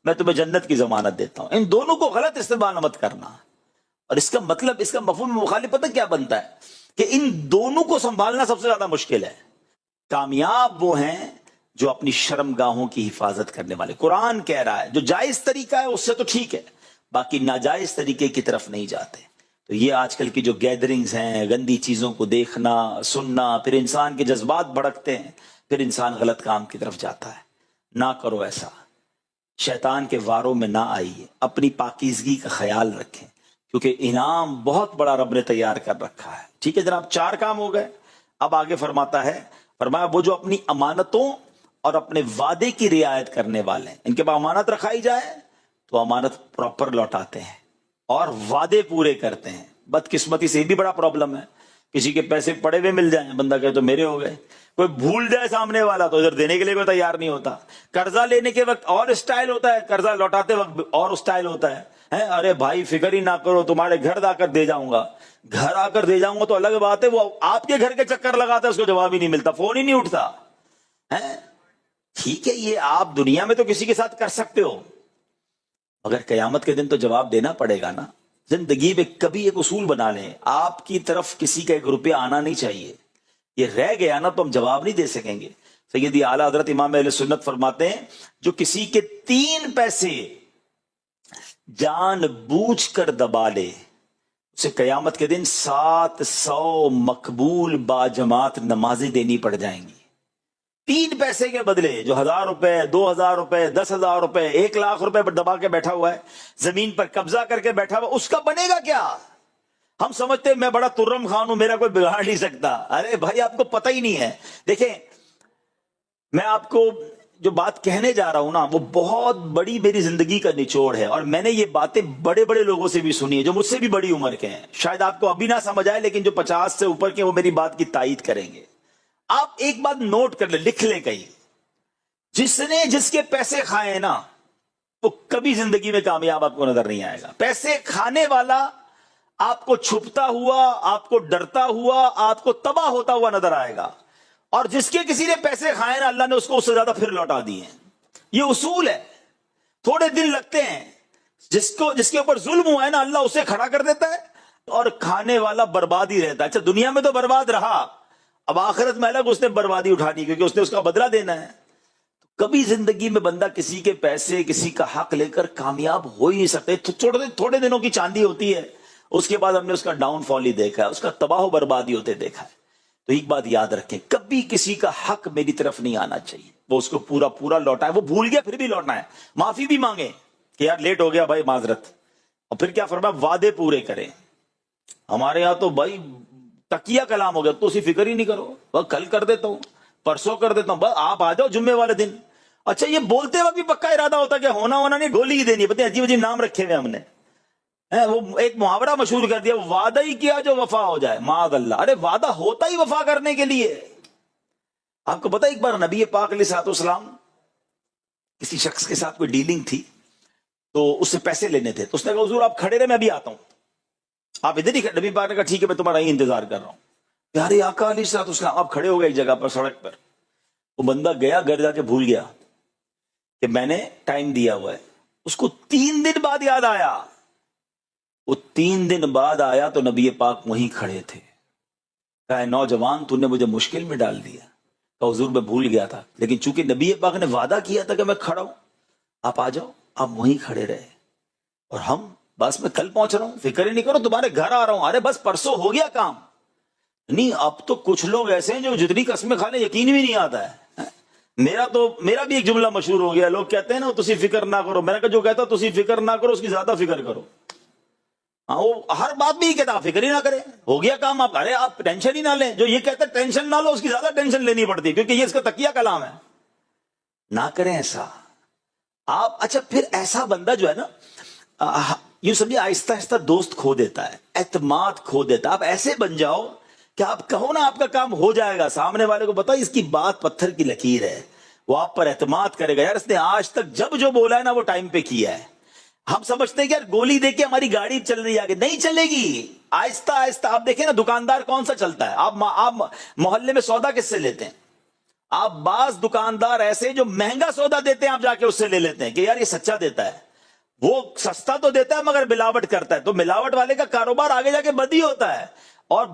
میں تمہیں جنت کی ضمانت دیتا ہوں. ان دونوں کو غلط استعمال مت کرنا. اور اس کا مطلب, اس کا مفہوم مخالف پتہ کیا بنتا ہے کہ ان دونوں کو سنبھالنا سب سے زیادہ مشکل ہے. کامیاب وہ ہیں جو اپنی شرمگاہوں کی حفاظت کرنے والے. قرآن کہہ رہا ہے جو جائز طریقہ ہے اس سے تو ٹھیک ہے, باقی ناجائز طریقے کی طرف نہیں جاتے. تو یہ آج کل کی جو گیدرنگز ہیں, گندی چیزوں کو دیکھنا سننا, پھر انسان کے جذبات بھڑکتے ہیں, پھر انسان غلط کام کی طرف جاتا ہے. نہ کرو ایسا, شیطان کے واروں میں نہ آئیے, اپنی پاکیزگی کا خیال رکھیں کیونکہ انعام بہت بڑا رب نے تیار کر رکھا ہے. ٹھیک ہے جناب, 4 کام ہو گئے. اب آگے فرماتا ہے, فرمایا وہ جو اپنی امانتوں اور اپنے وعدے کی رعایت کرنے والے ہیں, ان کے پاس امانت رکھائی جائے تو امانت پراپر لوٹاتے ہیں اور وعدے پورے کرتے ہیں. بدقسمتی سے یہ بھی بڑا پرابلم ہے, کسی کے پیسے پڑے ہوئے مل جائیں, بندہ کہے تو میرے ہو گئے, کوئی بھول جائے سامنے والا تو ادھر دینے کے لیے کوئی تیار نہیں ہوتا. قرضہ لینے کے وقت اور اسٹائل ہوتا ہے, قرضہ لوٹاتے وقت اور اسٹائل ہوتا ہے. ارے بھائی فکر ہی نہ کرو, تمہارے گھر آ کر دے جاؤں گا. گھر آ کر دے جاؤں گا تو الگ بات ہے, وہ آپ کے گھر کے چکر لگاتا ہے, اس کو جواب ہی نہیں ملتا, فون ہی نہیں اٹھتا. ٹھیک ہے یہ آپ دنیا میں تو کسی کے ساتھ کر سکتے ہو, مگر قیامت کے دن تو جواب دینا پڑے گا نا. زندگی میں کبھی ایک اصول بنا لیں, آپ کی طرف کسی کا 1 روپیہ آنا نہیں چاہیے. یہ رہ گیا نا تو ہم جواب نہیں دے سکیں گے. سیدی اعلیٰ حضرت امام اہل سنت فرماتے ہیں جو کسی کے 3 پیسے جان بوجھ کر دبا لے اسے قیامت کے دن 700 مقبول باجماعت نمازیں دینی پڑ جائیں گی. 3 پیسے کے بدلے جو 1000 روپے 2000 روپے 10,000 روپے 1 لاکھ روپے پر دبا کے بیٹھا ہوا ہے, زمین پر قبضہ کر کے بیٹھا ہوا, اس کا بنے گا کیا؟ ہم سمجھتے ہیں میں بڑا ترم خان ہوں, میرا کوئی بگاڑ نہیں سکتا. ارے بھائی آپ کو پتہ ہی نہیں ہے. دیکھیں میں آپ کو جو بات کہنے جا رہا ہوں نا وہ بہت بڑی میری زندگی کا نچوڑ ہے, اور میں نے یہ باتیں بڑے بڑے لوگوں سے بھی سنی ہے جو مجھ سے بھی بڑی عمر کے ہیں. شاید آپ کو ابھی نہ سمجھ آئے, لیکن جو 50 سے اوپر کے وہ میری بات کی تائید کریں گے. آپ ایک بات نوٹ کر لیں, لکھ لیں کہیں, جس نے جس کے پیسے کھائے نا وہ کبھی زندگی میں کامیاب آپ کو نظر نہیں آئے گا. پیسے کھانے والا آپ کو چھپتا ہوا, آپ کو ڈرتا ہوا, آپ کو تباہ ہوتا ہوا نظر آئے گا, اور جس کے کسی نے پیسے کھائے نا اللہ نے اس کو اس سے زیادہ پھر لوٹا دیے ہیں. یہ اصول ہے. تھوڑے دن لگتے ہیں, جس کے اوپر ظلم ہوا ہے نا اللہ اسے کھڑا کر دیتا ہے, اور کھانے والا برباد ہی رہتا ہے. اچھا دنیا میں تو برباد رہا, اب آخرت میں الگ اس نے بربادی اٹھانی کیونکہ اس نے اس کا بدلہ دینا ہے. کبھی زندگی میں بندہ کسی کے پیسے کسی کا حق لے کر کامیاب ہو ہی نہیں سکتے. تھوڑے دنوں کی چاندی ہوتی ہے, اس کے بعد ہم نے اس کا ڈاؤن فال ہی دیکھا ہے, اس کا تباہ و بربادی ہوتے دیکھا ہے. تو ایک بات یاد رکھیں, کبھی کسی کا حق میری طرف نہیں آنا چاہیے. وہ اس کو پورا لوٹائے, وہ بھول گیا پھر بھی لوٹنا ہے, معافی بھی مانگے کہ یار لیٹ ہو گیا بھائی معذرت, اور پھر کیا فرمایا وعدے پورے کریں. ہمارے یہاں تو بھائی تکیہ کلام ہو گیا, تو اسی فکر ہی نہیں کرو, وہ کل کر دیتا ہوں پرسوں کر دیتا ہوں, بس آپ آ جاؤ جمعے والے دن. اچھا یہ بولتے وقت بھی پکا ارادہ ہوتا کہ ہونا نہیں, گولی ہی دینی ہے. پتہ عجیب عجیب نام رکھے ہوئے ہم نے. وہ ایک محاورہ مشہور کر دیا, وعدہ ہی کیا جو وفا ہو جائے, معاذ اللہ. ارے وعدہ ہوتا ہی وفا کرنے کے لیے. آپ کو پتا ایک بار نبی پاک علیہ الصلوۃ والسلام کسی شخص کے ساتھ کوئی ڈیلنگ تھی, تو اس سے پیسے لینے تھے. تو اس نے کہا حضور آپ کھڑے رہے میں ابھی آتا ہوں, آپ ادھر ہی کھڑے. نبی پاک نے کہا ٹھیک ہے میں تمہارا ہی انتظار کر رہا ہوں. پیارے آقا علیہ الصلوۃ والسلام آپ کھڑے ہو گئے ایک جگہ پر سڑک پر. وہ بندہ گیا گھر جا کے بھول گیا کہ میں نے ٹائم دیا ہوا ہے. اس کو 3 دن بعد یاد آیا. وہ 3 دن بعد آیا تو نبی پاک وہیں کھڑے تھے. کہا نوجوان تو نے مجھے مشکل میں ڈال دیا. کہا حضور میں بھول گیا تھا, لیکن چونکہ نبی پاک نے وعدہ کیا تھا کہ میں کھڑا ہوں, آپ آ جاؤ. آپ وہیں کھڑے رہے اور ہم بس میں کل پہنچ رہا ہوں, فکر ہی نہیں کرو تمہارے گھر آ رہا ہوں. ارے بس پرسوں ہو گیا کام. نہیں اب تو کچھ لوگ ایسے ہیں جو جتنی قسمیں کھا لیں یقین بھی نہیں آتا ہے. میرا بھی ایک جملہ مشہور ہو گیا. لوگ کہتے ہیں نا تسی فکر نہ کرو, میں نے کہا جو کہتا تسی فکر نہ کرو اس کی زیادہ فکر کرو. ہاں وہ ہر بات بھی کہتا فکر ہی نہ کرے, ہو گیا کام. آپ ارے آپ ٹینشن ہی نہ لیں. جو یہ کہتا ہے ٹینشن نہ لو اس کی زیادہ ٹینشن لینی پڑتی ہے, کیونکہ یہ اس کا تکیہ کلام ہے. نہ کریں ایسا آپ. اچھا پھر ایسا بندہ جو ہے نا یوں سمجھے آہستہ آہستہ دوست کھو دیتا ہے, اعتماد کھو دیتا ہے. آپ ایسے بن جاؤ کہ آپ کہو نا آپ کا کام ہو جائے گا, سامنے والے کو پتا اس کی بات پتھر کی لکیر ہے, وہ آپ پر اعتماد کرے گا. یار اس نے آج تک جب جو بولا ہے نا وہ ٹائم پہ کیا ہے. ہم سمجھتے ہیں کہ یار گولی دے کے ہماری گاڑی چل رہی ہے آگے, نہیں چلے گی. آہستہ آہستہ آپ دیکھیں نا دکاندار کون سا چلتا ہے. آپ محلے میں سودا کس سے لیتے ہیں؟ آپ بعض دکاندار ایسے جو مہنگا سودا دیتے ہیں آپ جا کے اس سے لے لیتے ہیں کہ یار یہ سچا دیتا ہے. وہ سستا تو دیتا ہے مگر ملاوٹ کرتا ہے, تو ملاوٹ والے کا کاروبار آگے جا کے بد ہی ہوتا ہے. اور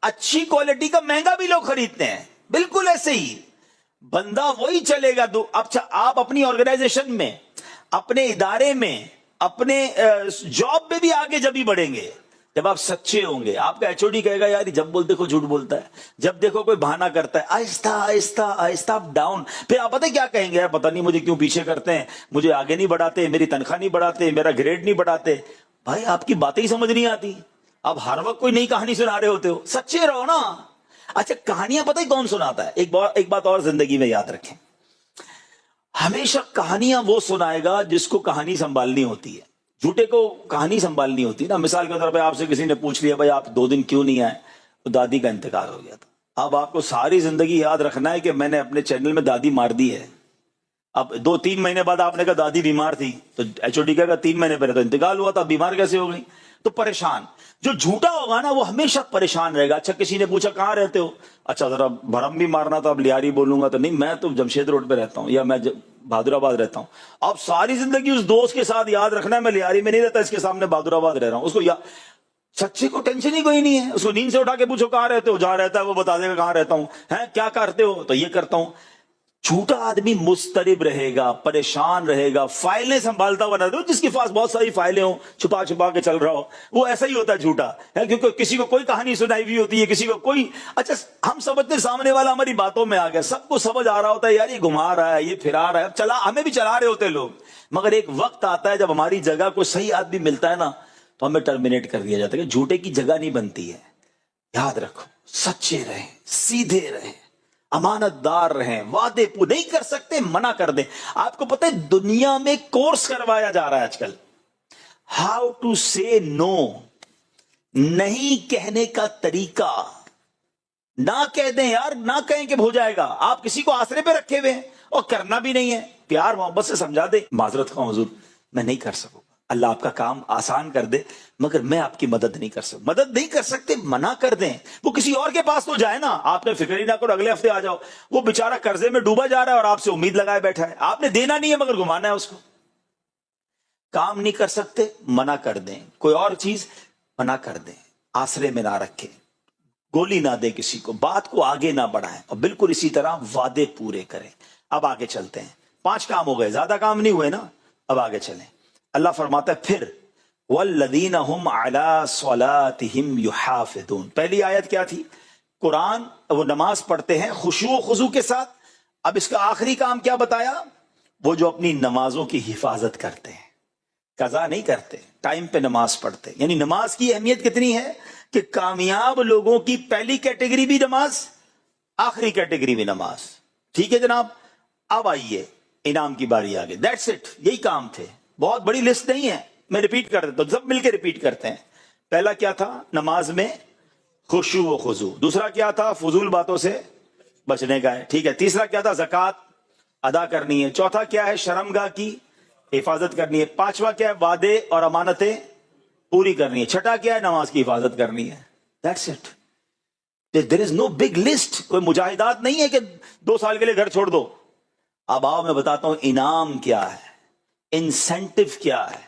اچھی کوالٹی کا مہنگا بھی لوگ خریدتے ہیں. بالکل ایسے ہی بندہ وہی چلے گا. اچھا آپ اپنی آرگنائزیشن میں, اپنے ادارے میں, اپنے جاب میں بھی آگے جب ہی بڑھیں گے جب آپ سچے ہوں گے. آپ کا ایچ او ڈی کہے گا یار جب بول دیکھو جھوٹ بولتا ہے, جب دیکھو کوئی بہانہ کرتا ہے. آہستہ آہستہ آہستہ آپ ڈاؤن. پھر آپ پتہ کیا کہیں گے, یار پتہ نہیں مجھے کیوں پیچھے کرتے ہیں, مجھے آگے نہیں بڑھاتے, میری تنخواہ نہیں بڑھاتے, میرا گریڈ نہیں بڑھاتے. بھائی آپ کی باتیں ہی سمجھ نہیں آتی. آپ ہر وقت کوئی نئی کہانی سنا رہے ہوتے ہو. سچے رہو نا. اچھا کہانیاں پتہ ہی کون سناتا ہے؟ ایک بات اور زندگی میں یاد رکھیں, ہمیشہ کہانیاں وہ سنائے گا جس کو کہانی سنبھالنی ہوتی ہے. جھوٹے کو کہانی سنبھالنی ہوتی نا. مثال کے طور پہ آپ سے کسی نے پوچھ لیا بھائی آپ 2 دن کیوں نہیں آئے, تو دادی کا انتقال ہو گیا تھا. اب آپ کو ساری زندگی یاد رکھنا ہے کہ میں نے اپنے چینل میں دادی مار دی ہے. اب 2-3 مہینے بعد آپ نے کہا دادی بیمار تھی, تو ایچ او ڈی کہا 3 مہینے پہلے تو انتقال ہوا تھا, بیمار کیسے ہو گئی؟ تو پریشان. جو جھوٹا ہوگا نا وہ ہمیشہ پریشان رہے گا. اچھا کسی نے پوچھا کہاں رہتے ہو, اچھا ذرا بھرم بھی مارنا تھا, اب لیاری بولوں گا تو نہیں میں تو جمشید روڈ پہ رہتا ہوں یا میں بہادر آباد رہتا ہوں. اب ساری زندگی اس دوست کے ساتھ یاد رکھنا ہے میں لیاری میں نہیں رہتا, اس کے سامنے بہادر آباد رہ رہا ہوں. اس کو سچے کو ٹینشن ہی کوئی نہیں ہے. اس کو نیند سے اٹھا کے پوچھو کہاں رہتے ہو, جہاں رہتا ہے وہ بتا دے گا کہاں رہتا ہوں. کیا کرتے ہو تو یہ کرتا ہوں. جھوٹا آدمی مضطرب رہے گا, پریشان رہے گا, فائلیں سنبھالتا ہوا نہ, جس کے پاس بہت ساری فائلیں ہوں چھپا چھپا کے چل رہا ہو, وہ ایسا ہی ہوتا ہے جھوٹا ہے. کیونکہ کسی کو کوئی کہانی سنائی ہوئی ہوتی ہے, کسی کو کوئی. اچھا ہم سمجھتے سامنے والا ہماری باتوں میں آ گیا, سب کو سمجھ آ رہا ہوتا ہے یار یہ گھما رہا ہے, یہ پھرا رہا ہے, چلا ہمیں بھی چلا رہے ہوتے لوگ. مگر ایک وقت آتا ہے جب ہماری جگہ کوئی صحیح آدمی ملتا ہے نا تو ہمیں ٹرمینیٹ کر دیا جاتا ہے کہ جھوٹے کی جگہ نہیں بنتی ہے. یاد رکھو سچے رہیں, سیدھے رہیں, امانت دار رہیں, وعدے پورے نہیں کر سکتے منع کر دیں. آپ کو پتہ ہے دنیا میں کورس کروایا جا رہا ہے آج کل, ہاؤ ٹو سے نو, نہیں کہنے کا طریقہ. نہ کہہ دیں یار, نہ کہیں کہ ہو جائے گا. آپ کسی کو آسرے پہ رکھے ہوئے ہیں اور کرنا بھی نہیں ہے, پیار محبت سے سمجھا دیں معذرت خواہ حضور میں نہیں کر سکوں, اللہ آپ کا کام آسان کر دے, مگر میں آپ کی مدد نہیں کر سکتا. مدد نہیں کر سکتے منع کر دیں. وہ کسی اور کے پاس تو جائے نا, آپ نے فکر ہی نہ کرو اگلے ہفتے آ جاؤ. وہ بیچارہ قرضے میں ڈوبا جا رہا ہے اور آپ سے امید لگائے بیٹھا ہے, آپ نے دینا نہیں ہے مگر گھمانا ہے اس کو. کام نہیں کر سکتے منع کر دیں, کوئی اور چیز منع کر دیں, آسرے میں نہ رکھیں, گولی نہ دے کسی کو, بات کو آگے نہ بڑھائیں, اور بالکل اسی طرح وعدے پورے کریں. اب آگے چلتے ہیں, 5 کام ہو گئے, زیادہ کام نہیں ہوئے نا, اب آگے چلیں. اللہ فرماتا ہے پھر والذین هم علی صلاتہم یحافظون. پہلی آیت کیا تھی؟ قرآن وہ نماز پڑھتے ہیں خشوع و خضوع کے ساتھ. اب اس کا آخری کام کیا بتایا؟ وہ جو اپنی نمازوں کی حفاظت کرتے ہیں, قضا نہیں کرتے, ٹائم پہ نماز پڑھتے. یعنی نماز کی اہمیت کتنی ہے کہ کامیاب لوگوں کی پہلی کیٹیگری بھی نماز, آخری کیٹیگری بھی نماز. ٹھیک ہے جناب, اب آئیے انعام کی باری آگے. دیٹس اٹ, یہی کام تھے, بہت بڑی لسٹ نہیں ہے, میں ریپیٹ کر دیتا ہوں, سب مل کے ریپیٹ کرتے ہیں. پہلا کیا تھا؟ نماز میں خشوع و خضوع. دوسرا کیا تھا؟ فضول باتوں سے بچنے کا ہے. ٹھیک ہے. تیسرا کیا تھا؟ زکوٰۃ ادا کرنی ہے. چوتھا کیا ہے؟ شرمگاہ کی حفاظت کرنی ہے. پانچواں کیا ہے؟ وعدے اور امانتیں پوری کرنی ہے. چھٹا کیا ہے؟ نماز کی حفاظت کرنی ہے. That's it. There is no big list. کوئی مجاہدات نہیں ہے کہ 2 سال کے لیے گھر چھوڑ دو. اب آؤ میں بتاتا ہوں انعام کیا ہے, انسینٹو کیا ہے.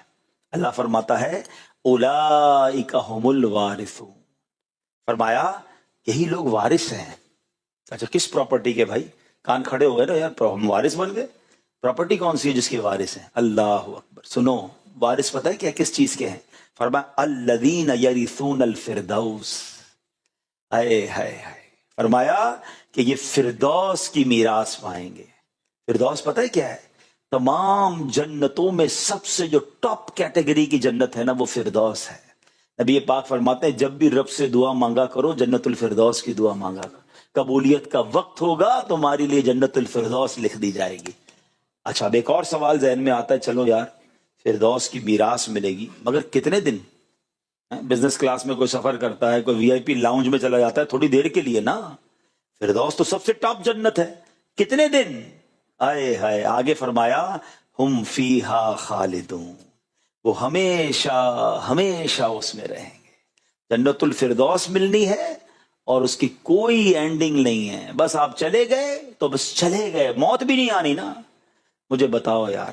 اللہ فرماتا ہے اولئک ھم الوارثون. فرمایا یہی لوگ وارث ہیں. اچھا کس پراپرٹی کے بھائی؟ کان کھڑے ہو گئے نا یار, ہم وارث بن گئے. پراپرٹی کون سی ہے جس کے وارث ہیں؟ اللہ اکبر. سنو وارث پتہ ہے کیا کس چیز کے ہیں؟ فرمایا الذین یرثون الفردوس. ہائے ہائے ہائے. فرمایا کہ یہ فردوس کی میراث پائیں گے. فردوس پتہ ہے کیا ہے؟ تمام جنتوں میں سب سے جو ٹاپ کیٹیگری کی جنت ہے نا وہ فردوس ہے. نبی پاک فرماتے ہیں جب بھی رب سے دعا مانگا کرو جنت الفردوس کی دعا مانگا کرو. قبولیت کا وقت ہوگا تمہارے لیے جنت الفردوس لکھ دی جائے گی. اچھا اب ایک اور سوال ذہن میں آتا ہے, چلو یار فردوس کی میراث ملے گی مگر کتنے دن؟ بزنس کلاس میں کوئی سفر کرتا ہے, کوئی وی آئی پی لاؤنج میں چلا جاتا ہے, تھوڑی دیر کے لیے نا. فردوس تو سب سے ٹاپ جنت ہے. کتنے دن؟ آئے ہائے. آگے فرمایا ہم فیہا خالدون. وہ ہمیشہ ہمیشہ اس میں رہیں گے. جنت الفردوس ملنی ہے اور اس کی کوئی اینڈنگ نہیں ہے. بس آپ چلے گئے تو بس چلے گئے, موت بھی نہیں آنی نا. مجھے بتاؤ یار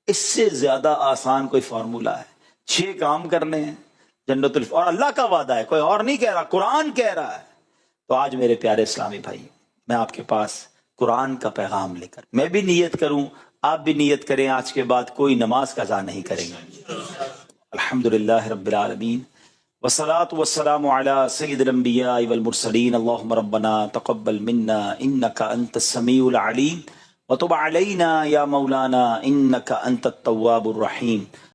اس سے زیادہ آسان کوئی فارمولا ہے؟ 6 کام کرنے ہیں جنت اور اللہ کا وعدہ ہے, کوئی اور نہیں کہہ رہا, قرآن کہہ رہا ہے. تو آج میرے پیارے اسلامی بھائی میں آپ کے پاس قرآن کا پیغام لے کر, میں بھی نیت کروں آپ بھی نیت کریں, آج کے بعد کوئی نماز قضا نہیں کریں گے. الحمدللہ رب العالمین والصلاة والسلام علی سید الانبیاء والمرسلین. اللہم ربنا تقبل منا انک انت السمیع العلیم وتب علینا یا مولانا انک انت التواب الرحیم.